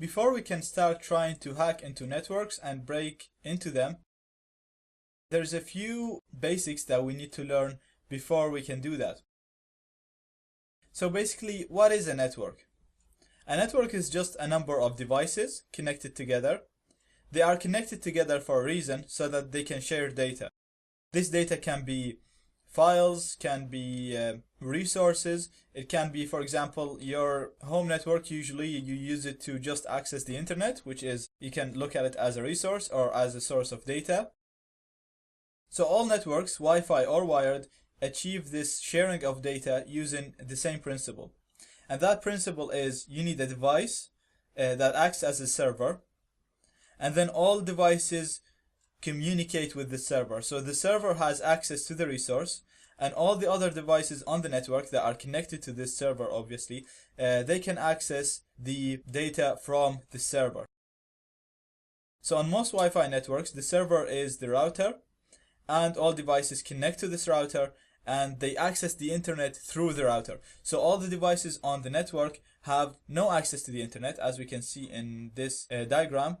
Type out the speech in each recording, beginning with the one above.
before we can start trying to hack into networks and break into them, there's a few basics that we need to learn before we can do that. So basically, what is a network? A network is just a number of devices connected together. They are connected together for a reason, so that they can share data. This data can be files, can be resources. It can be, for example, your home network. Usually you use it to just access the internet, which is, you can look at it as a resource or as a source of data. So all networks, Wi-Fi or wired, achieve this sharing of data using the same principle. And that principle is, you need a device that acts as a server, and then all devices communicate with the server. So the server has access to the resource, and all the other devices on the network that are connected to this server, obviously, they can access the data from the server. So on most Wi-Fi networks, the server is the router, and all devices connect to this router, and they access the internet through the router. So all the devices on the network have no access to the internet, as we can see in this diagram.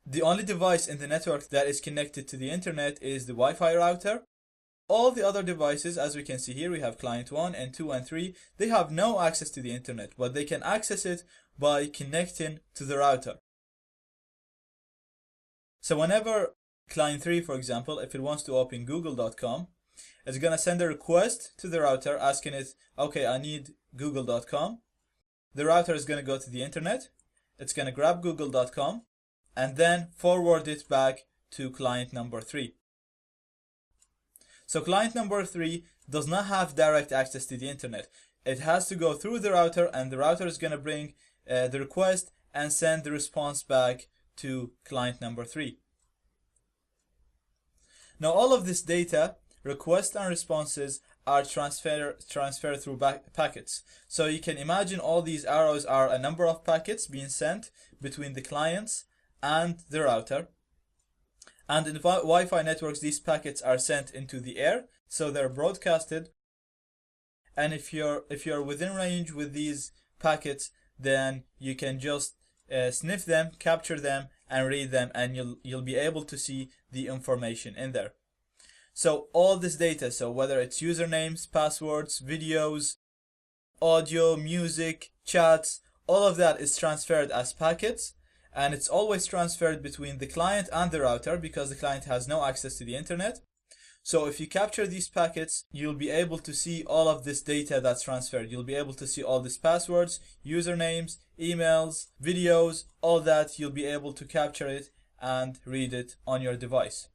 The only device in the network that is connected to the internet is the Wi-Fi router. All the other devices, as we can see here, we have client 1 and 2 and 3, they have no access to the internet, but they can access it by connecting to the router. So whenever client 3, for example, if it wants to open google.com, it's going to send a request to the router asking it, okay, I need google.com. The router is going to go to the internet, it's going to grab google.com, and then forward it back to client number 3. So client number 3 does not have direct access to the internet. It has to go through the router, and the router is going to bring the request and send the response back to client number 3. Now all of this data, requests and responses, are transferred through packets. So you can imagine all these arrows are a number of packets being sent between the clients and the router. And in Wi-Fi networks, these packets are sent into the air, so they're broadcasted. And if you're within range with these packets, then you can just sniff them, capture them, and read them, and you'll be able to see the information in there. So all this data, so whether it's usernames, passwords, videos, audio, music, chats, all of that is transferred as packets. And it's always transferred between the client and the router, because the client has no access to the internet. So if you capture these packets, you'll be able to see all of this data that's transferred. You'll be able to see all these passwords, usernames, emails, videos, all that. You'll be able to capture it and read it on your device.